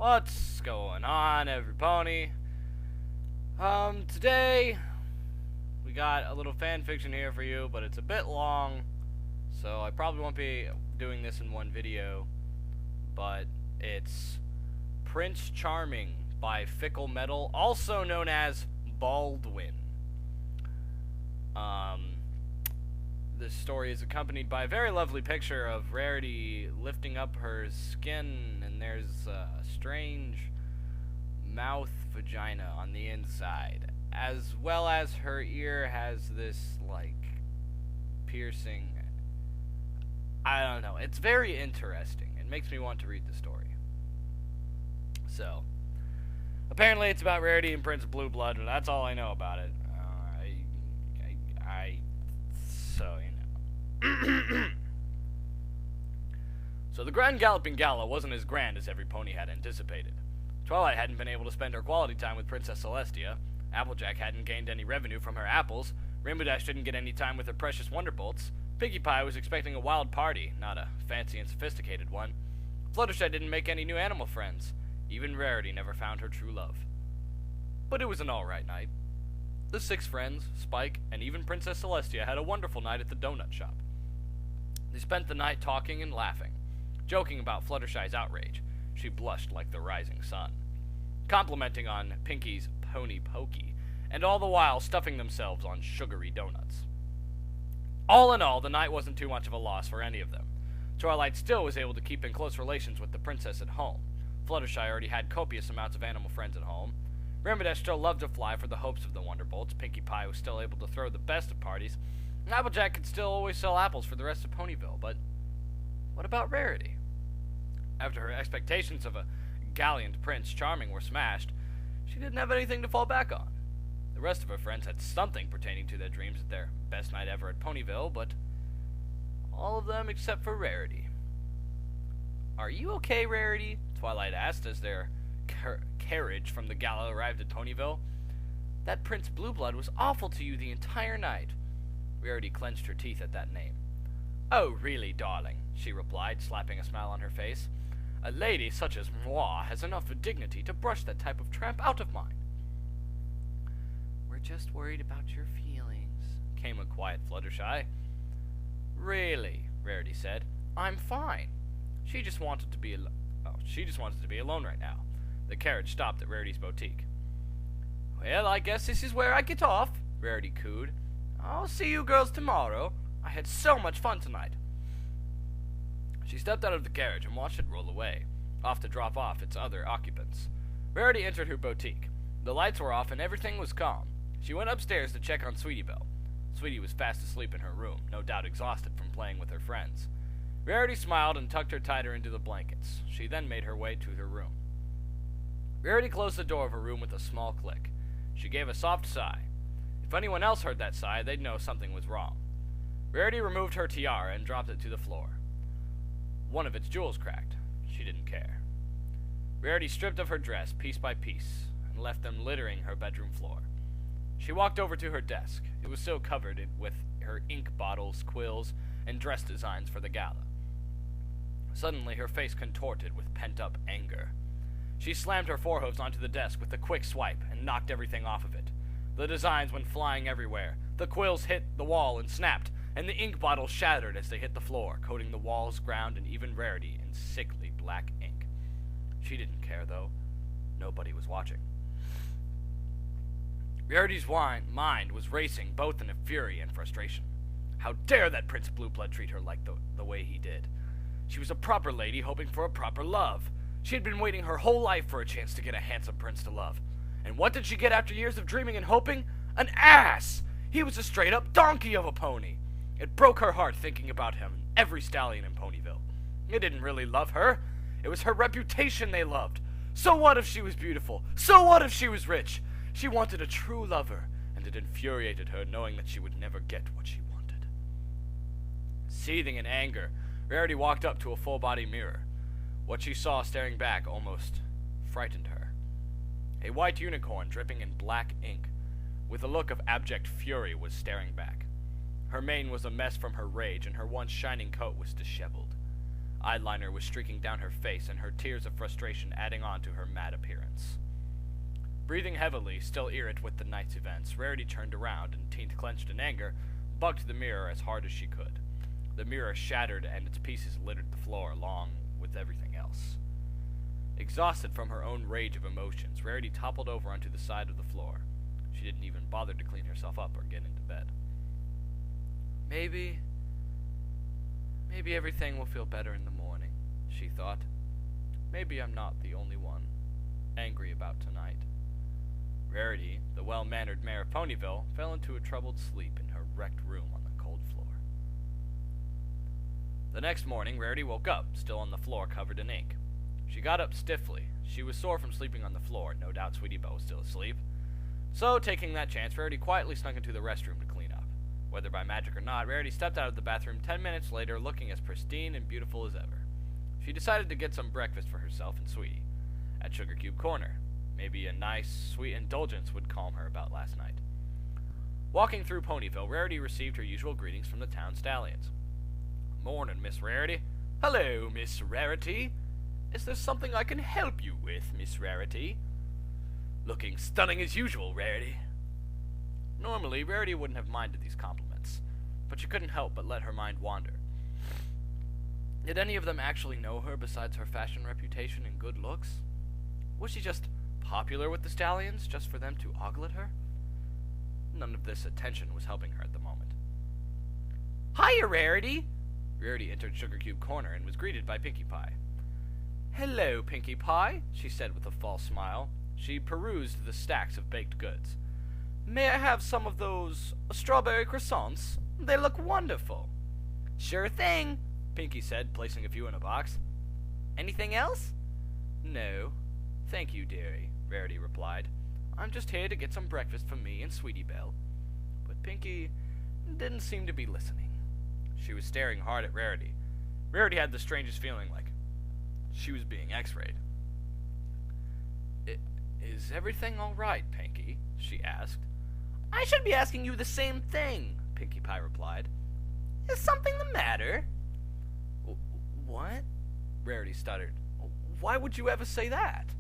What's going on, every pony? Today we got a little fan fiction here for you, but it's a bit long, so I probably won't be doing this in one video, but it's Prince Charming by Fickle Metal, also known as Baldwin. This story is accompanied by a very lovely picture of Rarity lifting up her skin, and there's a strange mouth vagina on the inside, as well as her ear has this, like, piercing. I don't know. It's very interesting. It makes me want to read the story. So, apparently it's about Rarity and Prince Blue Blood, and that's all I know about it. So, So the Grand Galloping Gala wasn't as grand as every pony had anticipated. Twilight hadn't been able to spend her quality time with Princess Celestia, Applejack hadn't gained any revenue from her apples, Rainbow Dash didn't get any time with her precious Wonderbolts, Pinkie Pie was expecting a wild party, not a fancy and sophisticated one, Fluttershy didn't make any new animal friends, even Rarity never found her true love. But it was an alright night. The 6 friends, Spike, and even Princess Celestia had a wonderful night at the donut shop. They spent the night talking and laughing, joking about Fluttershy's outrage. She blushed like the rising sun, complimenting on Pinkie's pony pokey, and all the while stuffing themselves on sugary donuts. All in all, the night wasn't too much of a loss for any of them. Twilight still was able to keep in close relations with the princess at home. Fluttershy already had copious amounts of animal friends at home. Rainbow Dash still loved to fly for the hopes of the Wonderbolts. Pinkie Pie was still able to throw the best of parties. And Applejack could still always sell apples for the rest of Ponyville. But what about Rarity? After her expectations of a gallant Prince Charming were smashed, she didn't have anything to fall back on. The rest of her friends had something pertaining to their dreams at their best night ever at Ponyville, but all of them except for Rarity. "Are you okay, Rarity?" Twilight asked as their carriage from the gala arrived at Ponyville. "That Prince Blue Blood was awful to you the entire night." Rarity clenched her teeth at that name. "Oh, really, darling," she replied, slapping a smile on her face. "A lady such as moi has enough dignity to brush that type of tramp out of mine." "We're just worried about your feelings," came a quiet Fluttershy. "Really," Rarity said, "I'm fine. She just wanted to be alone right now." The carriage stopped at Rarity's boutique. "Well, I guess this is where I get off," Rarity cooed. "I'll see you girls tomorrow. I had so much fun tonight." She stepped out of the carriage and watched it roll away, off to drop off its other occupants. Rarity entered her boutique. The lights were off and everything was calm. She went upstairs to check on Sweetie Belle. Sweetie was fast asleep in her room, no doubt exhausted from playing with her friends. Rarity smiled and tucked her tighter into the blankets. She then made her way to her room. Rarity closed the door of her room with a small click. She gave a soft sigh. If anyone else heard that sigh, they'd know something was wrong. Rarity removed her tiara and dropped it to the floor. One of its jewels cracked. She didn't care. Rarity stripped of her dress piece by piece and left them littering her bedroom floor. She walked over to her desk. It was still covered with her ink bottles, quills, and dress designs for the gala. Suddenly, her face contorted with pent-up anger. She slammed her forehooves onto the desk with a quick swipe and knocked everything off of it. The designs went flying everywhere. The quills hit the wall and snapped, and the ink bottles shattered as they hit the floor, coating the walls, ground, and even Rarity in sickly black ink. She didn't care, though. Nobody was watching. Rarity's mind was racing, both in a fury and frustration. How dare that Prince Blue Blood treat her like the way he did? She was a proper lady hoping for a proper love. She had been waiting her whole life for a chance to get a handsome prince to love. And what did she get after years of dreaming and hoping? An ass! He was a straight-up donkey of a pony. It broke her heart thinking about him and every stallion in Ponyville. They didn't really love her. It was her reputation they loved. So what if she was beautiful? So what if she was rich? She wanted a true lover, and it infuriated her knowing that she would never get what she wanted. Seething in anger, Rarity walked up to a full-body mirror. What she saw staring back almost frightened her. A white unicorn dripping in black ink, with a look of abject fury, was staring back. Her mane was a mess from her rage, and her once shining coat was disheveled. Eyeliner was streaking down her face, and her tears of frustration adding on to her mad appearance. Breathing heavily, still irate with the night's events, Rarity turned around and, teeth clenched in anger, bucked the mirror as hard as she could. The mirror shattered, and its pieces littered the floor along with everything else. Exhausted from her own rage of emotions, Rarity toppled over onto the side of the floor. She didn't even bother to clean herself up or get into bed. Maybe everything will feel better in the morning, she thought. Maybe I'm not the only one angry about tonight. Rarity, the well-mannered mayor of Ponyville, fell into a troubled sleep in her wrecked room on the cold floor. The next morning, Rarity woke up, still on the floor covered in ink. She got up stiffly. She was sore from sleeping on the floor. No doubt Sweetie Belle was still asleep. So, taking that chance, Rarity quietly snuck into the restroom to clean up. Whether by magic or not, Rarity stepped out of the bathroom 10 minutes later, looking as pristine and beautiful as ever. She decided to get some breakfast for herself and Sweetie at Sugar Cube Corner. Maybe a nice, sweet indulgence would calm her about last night. Walking through Ponyville, Rarity received her usual greetings from the town stallions. "Morning, Miss Rarity." "Hello, Miss Rarity. Is there something I can help you with, Miss Rarity?" "Looking stunning as usual, Rarity." Normally, Rarity wouldn't have minded these compliments, but she couldn't help but let her mind wander. Did any of them actually know her besides her fashion reputation and good looks? Was she just popular with the stallions, just for them to ogle at her? None of this attention was helping her at the moment. "Hiya, Rarity!" Rarity entered Sugar Cube Corner and was greeted by Pinkie Pie. "Hello, Pinkie Pie," she said with a false smile. She perused the stacks of baked goods. "May I have some of those strawberry croissants? They look wonderful." "Sure thing," Pinkie said, placing a few in a box. "Anything else?" "No, thank you, dearie," Rarity replied. "I'm just here to get some breakfast for me and Sweetie Belle." But Pinkie didn't seem to be listening. She was staring hard at Rarity. Rarity had the strangest feeling, like she was being x-rayed. "Is everything all right, Pinkie?" she asked. "I should be asking you the same thing," Pinkie Pie replied. "Is something the matter?" "What?" Rarity stuttered. "Why would you ever say that?"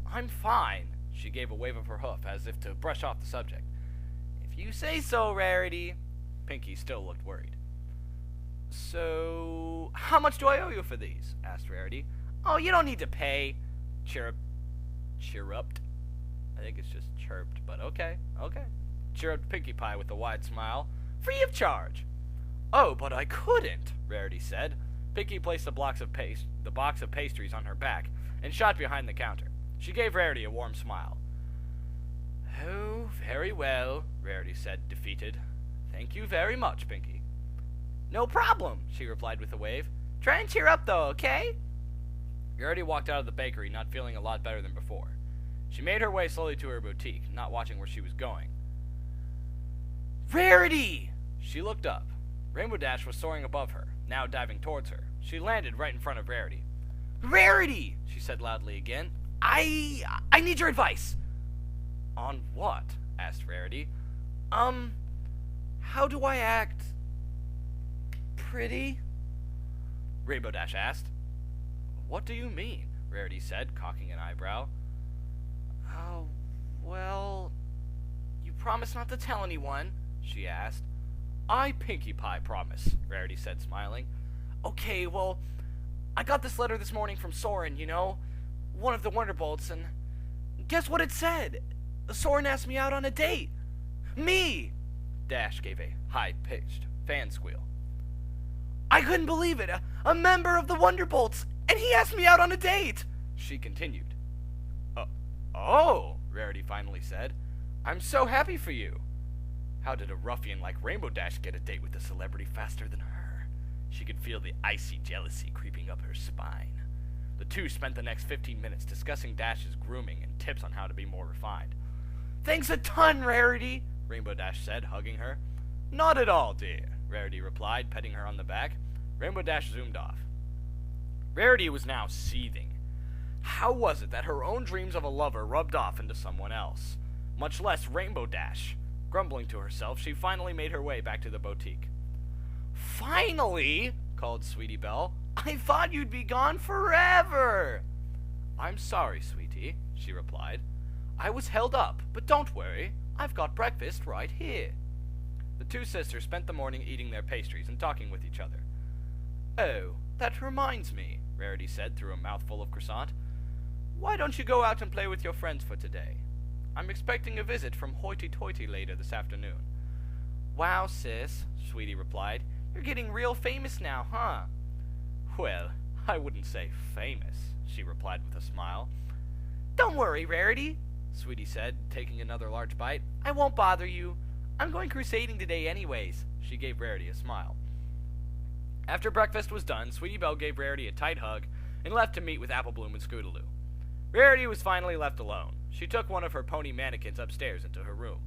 "I'm fine." She gave a wave of her hoof as if to brush off the subject. "If you say so, Rarity." Pinkie still looked worried. "So, how much do I owe you for these?" asked Rarity. "Oh, you don't need to pay." Chirruped? I think it's just chirped, but okay. Chirruped Pinkie Pie with a wide smile. "Free of charge." "Oh, but I couldn't," Rarity said. Pinkie placed the box of pastries on her back and shot behind the counter. She gave Rarity a warm smile. "Oh, very well," Rarity said, defeated. "Thank you very much, Pinkie." "No problem," she replied with a wave. "Try and cheer up, though, okay?" Rarity walked out of the bakery, not feeling a lot better than before. She made her way slowly to her boutique, not watching where she was going. "Rarity!" She looked up. Rainbow Dash was soaring above her, now diving towards her. She landed right in front of Rarity. "Rarity!" she said loudly again. I need your advice." "On what?" asked Rarity. How do I act pretty?" Rainbow Dash asked. "What do you mean?" Rarity said, cocking an eyebrow. "Oh, well, you promise not to tell anyone?" she asked. "I, Pinkie Pie, promise," Rarity said, smiling. "Okay, well, I got this letter this morning from Soren, one of the Wonderbolts, and guess what it said? Soren asked me out on a date. Me!" Dash gave a high-pitched fan squeal. "I couldn't believe it. A member of the Wonderbolts, and he asked me out on a date," she continued. Oh, Rarity finally said. "I'm so happy for you." How did a ruffian like Rainbow Dash get a date with a celebrity faster than her? She could feel the icy jealousy creeping up her spine. The two spent the next 15 minutes discussing Dash's grooming and tips on how to be more refined. "Thanks a ton, Rarity," Rainbow Dash said, hugging her. "Not at all, dear," Rarity replied, petting her on the back. Rainbow Dash zoomed off. Rarity was now seething. How was it that her own dreams of a lover rubbed off into someone else? Much less Rainbow Dash. Grumbling to herself, she finally made her way back to the boutique. "Finally!" called Sweetie Belle. I thought you'd be gone forever! I'm sorry, sweetie, she replied. I was held up, but don't worry. I've got breakfast right here. The two sisters spent the morning eating their pastries and talking with each other. Oh, that reminds me, Rarity said through a mouthful of croissant. Why don't you go out and play with your friends for today? I'm expecting a visit from Hoity-Toity later this afternoon. Wow, sis, Sweetie replied. You're getting real famous now, huh? Well, I wouldn't say famous, she replied with a smile. Don't worry, Rarity, Sweetie said, taking another large bite. I won't bother you. I'm going crusading today anyways. She gave Rarity a smile. After breakfast was done, Sweetie Belle gave Rarity a tight hug and left to meet with Apple Bloom and Scootaloo. Rarity was finally left alone. She took one of her pony mannequins upstairs into her room.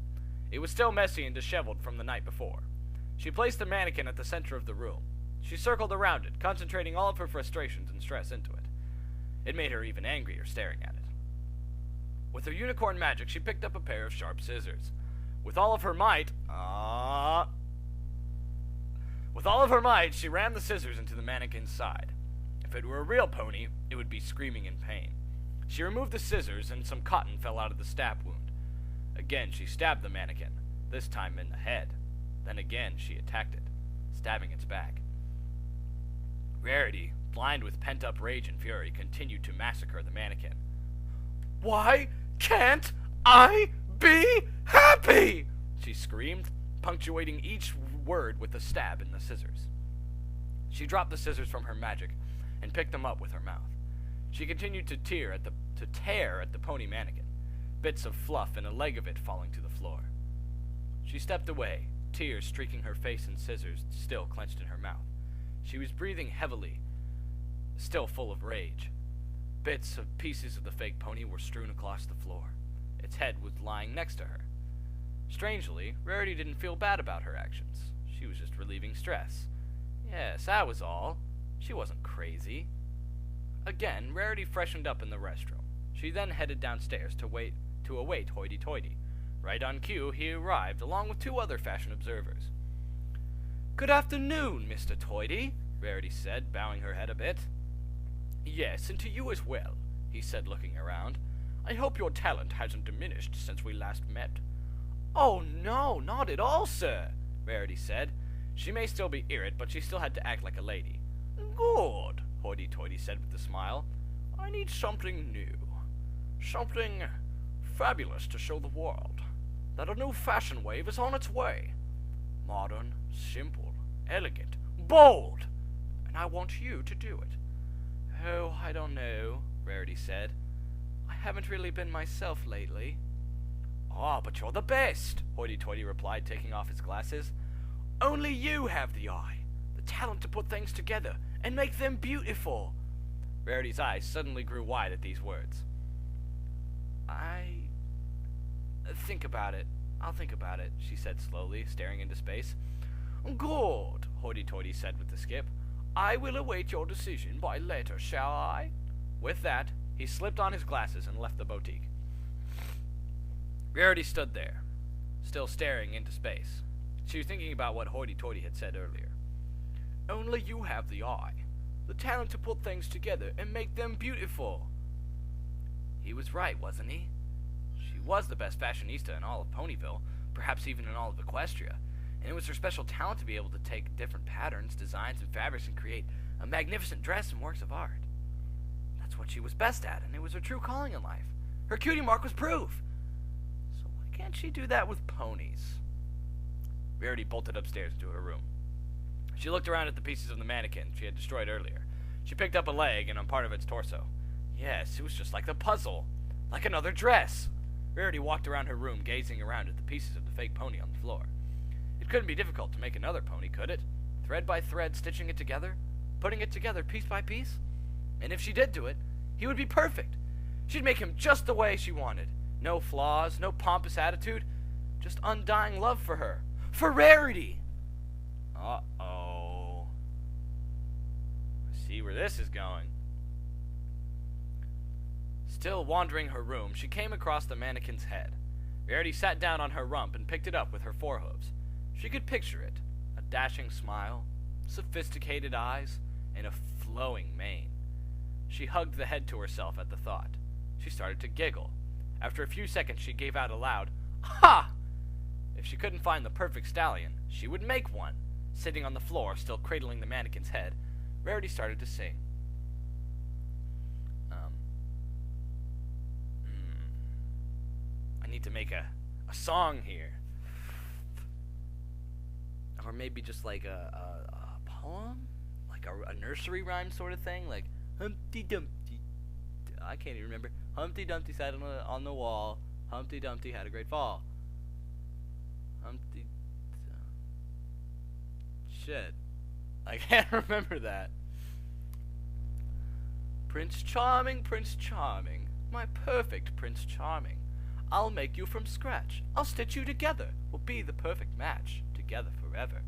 It was still messy and disheveled from the night before. She placed the mannequin at the center of the room. She circled around it, concentrating all of her frustrations and stress into it. It made her even angrier staring at it. With her unicorn magic, she picked up a pair of sharp scissors. With all of her might, she ran the scissors into the mannequin's side. If it were a real pony, it would be screaming in pain. She removed the scissors, and some cotton fell out of the stab wound. Again, she stabbed the mannequin, this time in the head. Then again, she attacked it, stabbing its back. Rarity, blind with pent-up rage and fury, continued to massacre the mannequin. Why can't I be happy? She screamed, punctuating each word with a stab in the scissors. She dropped the scissors from her magic and picked them up with her mouth. She continued to tear at the pony mannequin, bits of fluff and a leg of it falling to the floor. She stepped away, tears streaking her face and scissors still clenched in her mouth. She was breathing heavily, still full of rage. Bits of pieces of the fake pony were strewn across the floor. Its head was lying next to her. Strangely, Rarity didn't feel bad about her actions. She was just relieving stress. Yes, that was all. She wasn't crazy. Again, Rarity freshened up in the restroom. She then headed downstairs to await Hoity-Toity. Right on cue, he arrived, along with two other fashion observers. Good afternoon, Mr. Toity, Rarity said, bowing her head a bit. Yes, and to you as well, he said, looking around. I hope your talent hasn't diminished since we last met. Oh, no, not at all, sir, Rarity said. She may still be irate, but she still had to act like a lady. Good, Hoity-Toity said with a smile. I need something new. Something fabulous to show the world. That a new fashion wave is on its way. Modern, simple, elegant, bold. And I want you to do it. Oh, I don't know, Rarity said. I haven't really been myself lately. Ah, but you're the best, Hoity-Toity replied, taking off his glasses. Only you have the eye, the talent to put things together and make them beautiful. Rarity's eyes suddenly grew wide at these words. Think about it. I'll think about it, she said slowly, staring into space. Good, Hoity-Toity said with a skip. I will await your decision by letter, shall I? With that, he slipped on his glasses and left the boutique. Rarity stood there, still staring into space. She was thinking about what Hoity-Toity had said earlier. Only you have the eye, the talent to put things together and make them beautiful. He was right, wasn't he? She was the best fashionista in all of Ponyville, perhaps even in all of Equestria, and it was her special talent to be able to take different patterns, designs, and fabrics and create a magnificent dress and works of art. That's what she was best at, and it was her true calling in life. Her cutie mark was proof. So why can't she do that with ponies? Rarity bolted upstairs into her room. She looked around at the pieces of the mannequin she had destroyed earlier. She picked up a leg and on part of its torso. Yes, it was just like the puzzle. Like another dress. Rarity walked around her room, gazing around at the pieces of the fake pony on the floor. It couldn't be difficult to make another pony, could it? Thread by thread, stitching it together, putting it together piece by piece? And if she did do it, he would be perfect. She'd make him just the way she wanted. No flaws, no pompous attitude, just undying love for her. For Rarity! Uh-oh. I see where this is going. Still wandering her room, she came across the mannequin's head. Rarity sat down on her rump and picked it up with her forehooves. She could picture it. A dashing smile, sophisticated eyes, and a flowing mane. She hugged the head to herself at the thought. She started to giggle. After a few seconds, she gave out a loud, "Ha!" If she couldn't find the perfect stallion, she would make one. Sitting on the floor, still cradling the mannequin's head, Rarity started to sing. I need to make a song here. Or maybe just like a poem? Like a nursery rhyme sort of thing? Like, Humpty Dumpty. I can't even remember. Humpty Dumpty sat on the wall. Humpty Dumpty had a great fall. Humpty... Shit. I can't remember that. Prince Charming, my perfect Prince Charming. I'll make you from scratch. I'll stitch you together. We'll be the perfect match, together forever.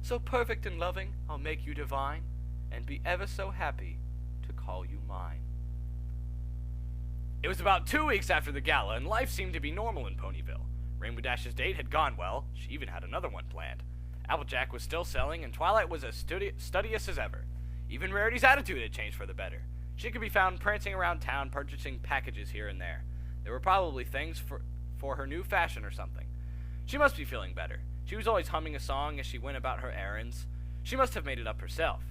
So perfect and loving, I'll make you divine, and be ever so happy to call you mine. It was about 2 weeks after the gala, and life seemed to be normal in Ponyville. Rainbow Dash's date had gone well. She even had another one planned. Applejack was still selling, and Twilight was as studious as ever. Even Rarity's attitude had changed for the better. She could be found prancing around town, purchasing packages here and there. They were probably things for her new fashion or something. She must be feeling better. She was always humming a song as she went about her errands. She must have made it up herself.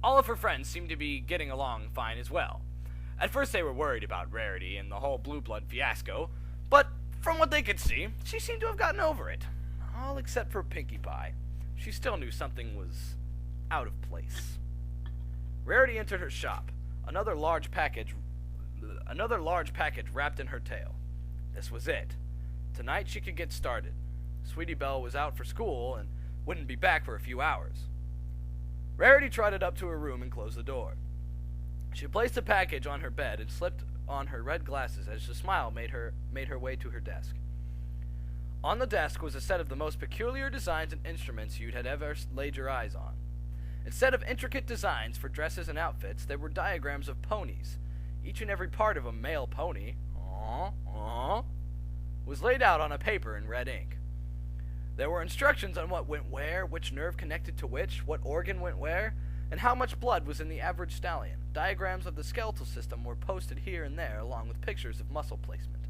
All of her friends seemed to be getting along fine as well. At first they were worried about Rarity and the whole Blue Blood fiasco, but from what they could see, she seemed to have gotten over it. All except for Pinkie Pie. She still knew something was out of place. Rarity entered her shop, another large package wrapped in her tail. This was it. Tonight she could get started. Sweetie Belle was out for school and wouldn't be back for a few hours. Rarity trotted up to her room and closed the door. She placed the package on her bed and slipped on her red glasses as a smile made her way to her desk. On the desk was a set of the most peculiar designs and instruments you'd had ever laid your eyes on. Instead of intricate designs for dresses and outfits, there were diagrams of ponies. Each and every part of a male pony was laid out on a paper in red ink. There were instructions on what went where, which nerve connected to which, what organ went where, and how much blood was in the average stallion. Diagrams of the skeletal system were posted here and there, along with pictures of muscle placement.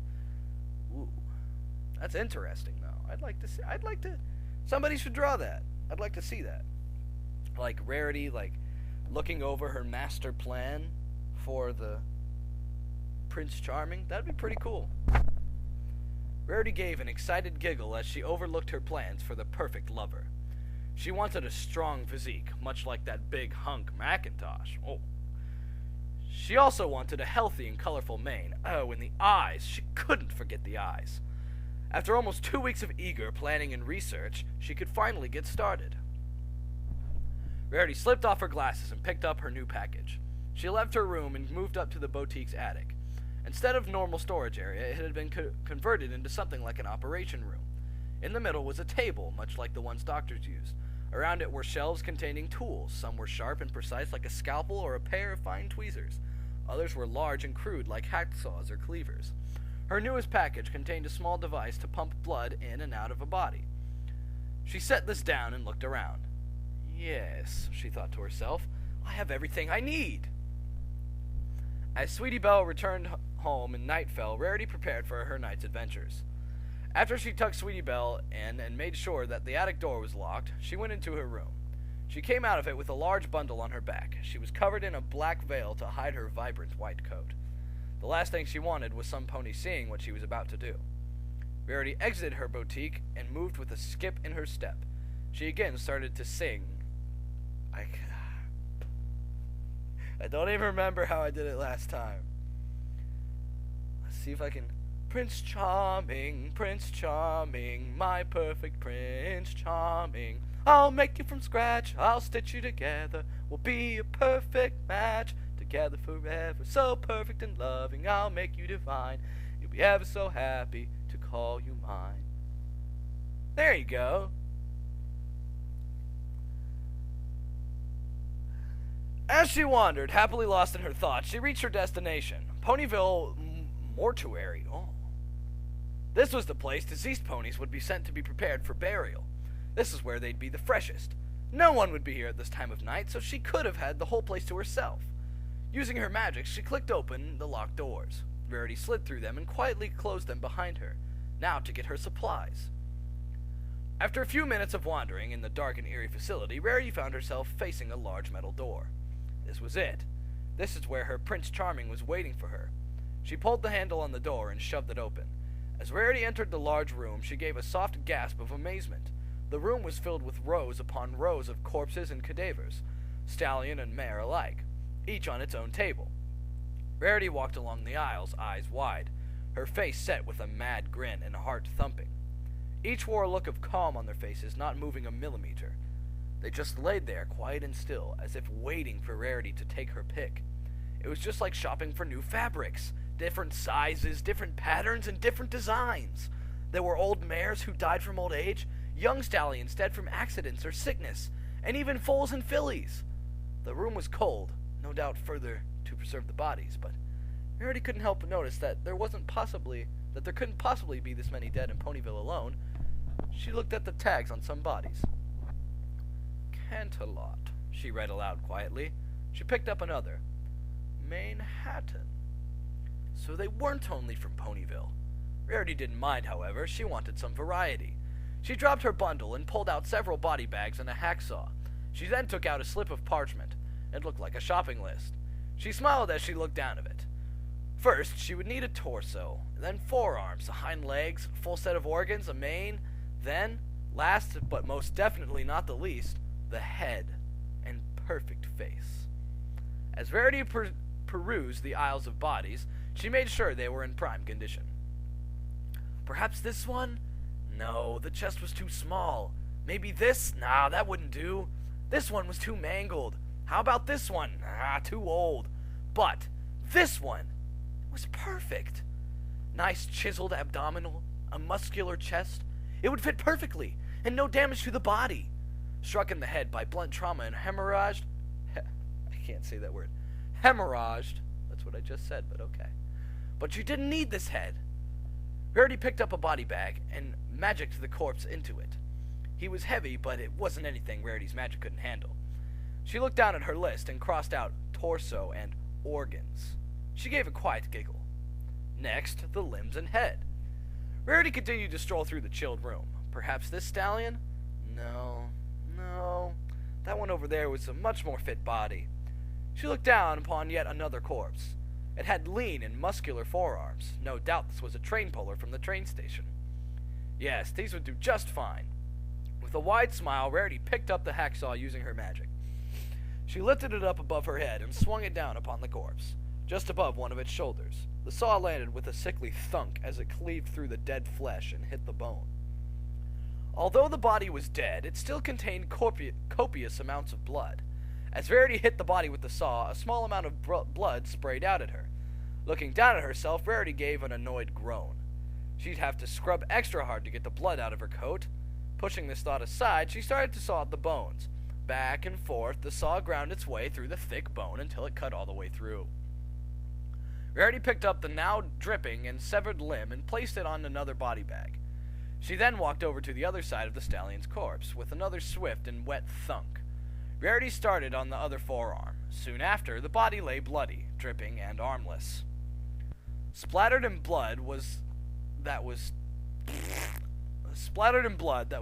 Ooh, that's interesting, though. Somebody should draw that. I'd like to see that. Like Rarity, looking over her master plan for the Prince Charming. That'd be pretty cool. Rarity gave an excited giggle as she overlooked her plans for the perfect lover. She wanted a strong physique, much like that big hunk Macintosh. Oh. She also wanted a healthy and colorful mane. Oh, and the eyes. She couldn't forget the eyes. After almost 2 weeks of eager planning and research, she could finally get started. Rarity slipped off her glasses and picked up her new package. She left her room and moved up to the boutique's attic. Instead of normal storage area, it had been converted into something like an operation room. In the middle was a table, much like the ones doctors used. Around it were shelves containing tools. Some were sharp and precise like a scalpel or a pair of fine tweezers. Others were large and crude like hacksaws or cleavers. Her newest package contained a small device to pump blood in and out of a body. She set this down and looked around. Yes, she thought to herself, I have everything I need. As Sweetie Belle returned home and night fell, Rarity prepared for her night's adventures. After she tucked Sweetie Belle in and made sure that the attic door was locked, she went into her room. She came out of it with a large bundle on her back. She was covered in a black veil to hide her vibrant white coat. The last thing she wanted was some pony seeing what she was about to do. Rarity exited her boutique and moved with a skip in her step. She again started to sing. I don't even remember how I did it last time. Let's see if I can... Prince Charming, my perfect Prince Charming. I'll make you from scratch, I'll stitch you together. We'll be a perfect match, together forever. So perfect and loving, I'll make you divine. You'll be ever so happy to call you mine. There you go. As she wandered, happily lost in her thoughts, she reached her destination, Ponyville Mortuary. Oh. This was the place deceased ponies would be sent to be prepared for burial. This is where they'd be the freshest. No one would be here at this time of night, so she could have had the whole place to herself. Using her magic, she clicked open the locked doors. Rarity slid through them and quietly closed them behind her, now to get her supplies. After a few minutes of wandering in the dark and eerie facility, Rarity found herself facing a large metal door. This was it. This is where her Prince Charming was waiting for her. She pulled the handle on the door and shoved it open. As Rarity entered the large room, she gave a soft gasp of amazement. The room was filled with rows upon rows of corpses and cadavers, stallion and mare alike, each on its own table. Rarity walked along the aisles, eyes wide, her face set with a mad grin and heart thumping. Each wore a look of calm on their faces, not moving a millimeter. They just laid there, quiet and still, as if waiting for Rarity to take her pick. It was just like shopping for new fabrics. Different sizes, different patterns, and different designs. There were old mares who died from old age, young stallions dead from accidents or sickness, and even foals and fillies. The room was cold, no doubt further to preserve the bodies, but Rarity couldn't help but notice that there couldn't possibly be this many dead in Ponyville alone. She looked at the tags on some bodies. Canterlot, she read aloud quietly. She picked up another. Manhattan. So they weren't only from Ponyville. Rarity didn't mind, however. She wanted some variety. She dropped her bundle and pulled out several body bags and a hacksaw. She then took out a slip of parchment. It looked like a shopping list. She smiled as she looked down at it. First, she would need a torso, then forearms, a hind legs, a full set of organs, a mane, then, last but most definitely not the least, the head and perfect face. As Rarity perused the aisles of bodies, she made sure they were in prime condition. Perhaps this one? No, the chest was too small. Maybe this? Nah, that wouldn't do. This one was too mangled. How about this one? Too old. But this one was perfect. Nice chiseled abdominal, a muscular chest. It would fit perfectly, and no damage to the body. Struck in the head by blunt trauma and hemorrhaged. I can't say that word. Hemorrhaged. That's what I just said, but okay. But you didn't need this head. Rarity picked up a body bag and magicked the corpse into it. He was heavy, but it wasn't anything Rarity's magic couldn't handle. She looked down at her list and crossed out torso and organs. She gave a quiet giggle. Next, the limbs and head. Rarity continued to stroll through the chilled room. Perhaps this stallion? No. That one over there was a much more fit body. She looked down upon yet another corpse. It had lean and muscular forearms. No doubt this was a train puller from the train station. Yes, these would do just fine. With a wide smile, Rarity picked up the hacksaw using her magic. She lifted it up above her head and swung it down upon the corpse, just above one of its shoulders. The saw landed with a sickly thunk as it cleaved through the dead flesh and hit the bone. Although the body was dead, it still contained copious amounts of blood. As Rarity hit the body with the saw, a small amount of blood sprayed out at her. Looking down at herself, Rarity gave an annoyed groan. She'd have to scrub extra hard to get the blood out of her coat. Pushing this thought aside, she started to saw out the bones. Back and forth, the saw ground its way through the thick bone until it cut all the way through. Rarity picked up the now dripping and severed limb and placed it on another body bag. She then walked over to the other side of the stallion's corpse with another swift and wet thunk. Rarity started on the other forearm. Soon after, the body lay bloody, dripping, and armless. Splattered in blood that was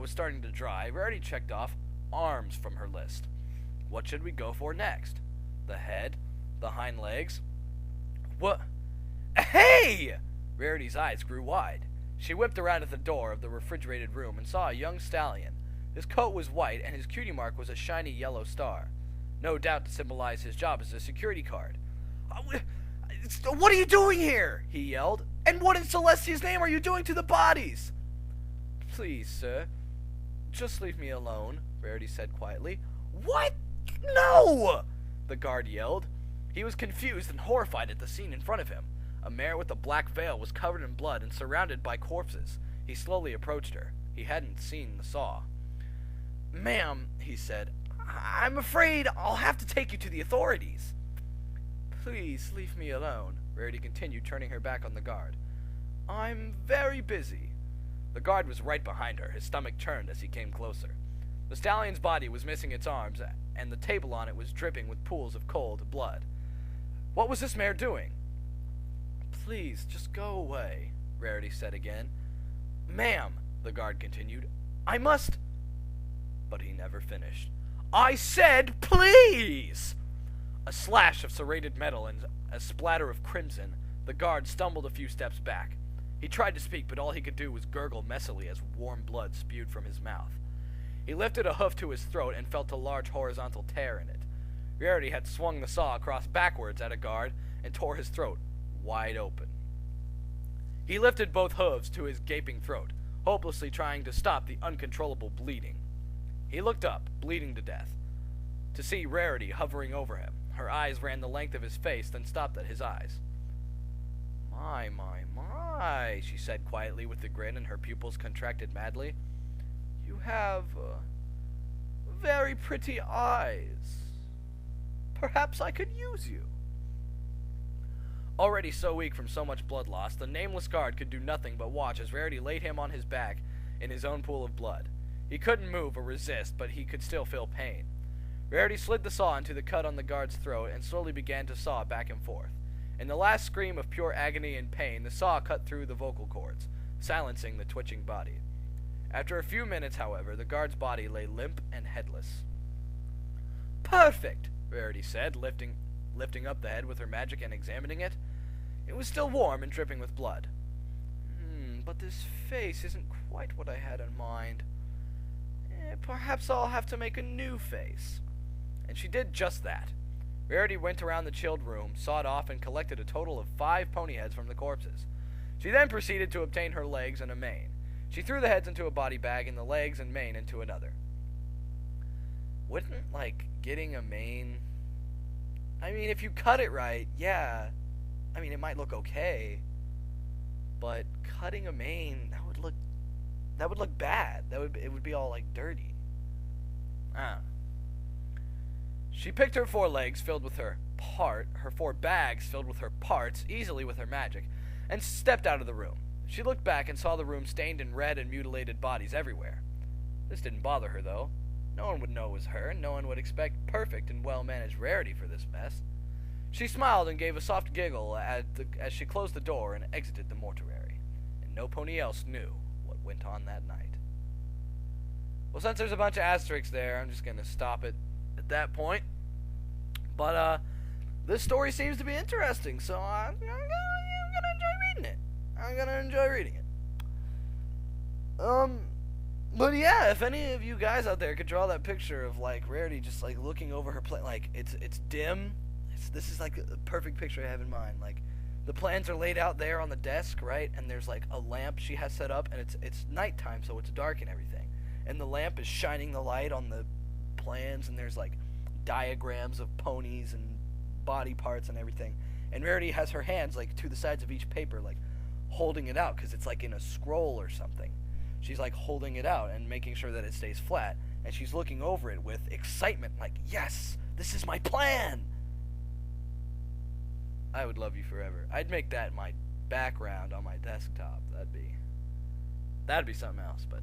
starting to dry, Rarity checked off arms from her list. What should we go for next? The head? The hind legs? What? Hey! Rarity's eyes grew wide. She whipped around at the door of the refrigerated room and saw a young stallion. His coat was white, and his cutie mark was a shiny yellow star. No doubt to symbolize his job as a security guard. What are you doing here? He yelled. And what in Celestia's name are you doing to the bodies? Please, sir, just leave me alone, Rarity said quietly. What? No! The guard yelled. He was confused and horrified at the scene in front of him. A mare with a black veil was covered in blood and surrounded by corpses. He slowly approached her. He hadn't seen the saw. Ma'am, he said, I'm afraid I'll have to take you to the authorities. Please leave me alone, Rarity continued, turning her back on the guard. I'm very busy. The guard was right behind her, his stomach churned as he came closer. The stallion's body was missing its arms, and the table on it was dripping with pools of cold blood. What was this mare doing? Please, just go away, Rarity said again. Ma'am, the guard continued, I must... But he never finished. I said, please! A slash of serrated metal and a splatter of crimson, the guard stumbled a few steps back. He tried to speak, but all he could do was gurgle messily as warm blood spewed from his mouth. He lifted a hoof to his throat and felt a large horizontal tear in it. Rarity had swung the saw across backwards at a guard and tore his throat wide open. He lifted both hooves to his gaping throat, hopelessly trying to stop the uncontrollable bleeding. He looked up, bleeding to death, to see Rarity hovering over him. Her eyes ran the length of his face, then stopped at his eyes. My, she said quietly with a grin, and her pupils contracted madly. You have very pretty eyes. Perhaps I could use you. Already so weak from so much blood loss, the nameless guard could do nothing but watch as Rarity laid him on his back in his own pool of blood. He couldn't move or resist, but he could still feel pain. Rarity slid the saw into the cut on the guard's throat and slowly began to saw back and forth. In the last scream of pure agony and pain, the saw cut through the vocal cords, silencing the twitching body. After a few minutes, however, the guard's body lay limp and headless. Perfect, Rarity said, lifting up the head with her magic and examining it. It was still warm and dripping with blood. But this face isn't quite what I had in mind. Perhaps I'll have to make a new face. And she did just that. Rarity went around the chilled room, sawed off, and collected a total of 5 pony heads from the corpses. She then proceeded to obtain her legs and a mane. She threw the heads into a body bag and the legs and mane into another. Wouldn't, getting a mane... I mean, if you cut it right, yeah. I mean, it might look okay. But cutting a mane, that would look bad. It would be all, dirty. She picked her 4 legs filled with her 4 bags filled with her parts, easily with her magic, and stepped out of the room. She looked back and saw the room stained in red and mutilated bodies everywhere. This didn't bother her, though. No one would know it was her, and no one would expect perfect and well-managed Rarity for this mess. She smiled and gave a soft giggle as she closed the door and exited the mortuary, and no pony else knew what went on that night. Well, since there's a bunch of asterisks there, I'm just going to stop it at that point. But, this story seems to be interesting, so I'm gonna enjoy reading it. I'm gonna enjoy reading it. But yeah, if any of you guys out there could draw that picture of, Rarity just, looking over her plane, it's dim. This is, a perfect picture I have in mind. The plans are laid out there on the desk, right? And there's, a lamp she has set up, and it's nighttime, so it's dark and everything. And the lamp is shining the light on the plans, and there's, diagrams of ponies and body parts and everything. And Rarity has her hands, to the sides of each paper, holding it out, because it's, in a scroll or something. She's, holding it out and making sure that it stays flat. And she's looking over it with excitement, yes, this is my plan! I would love you forever. I'd make that my background on my desktop. That'd be something else, but...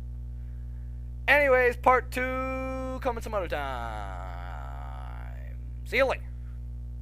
Anyways, part 2 coming some other time. See you later.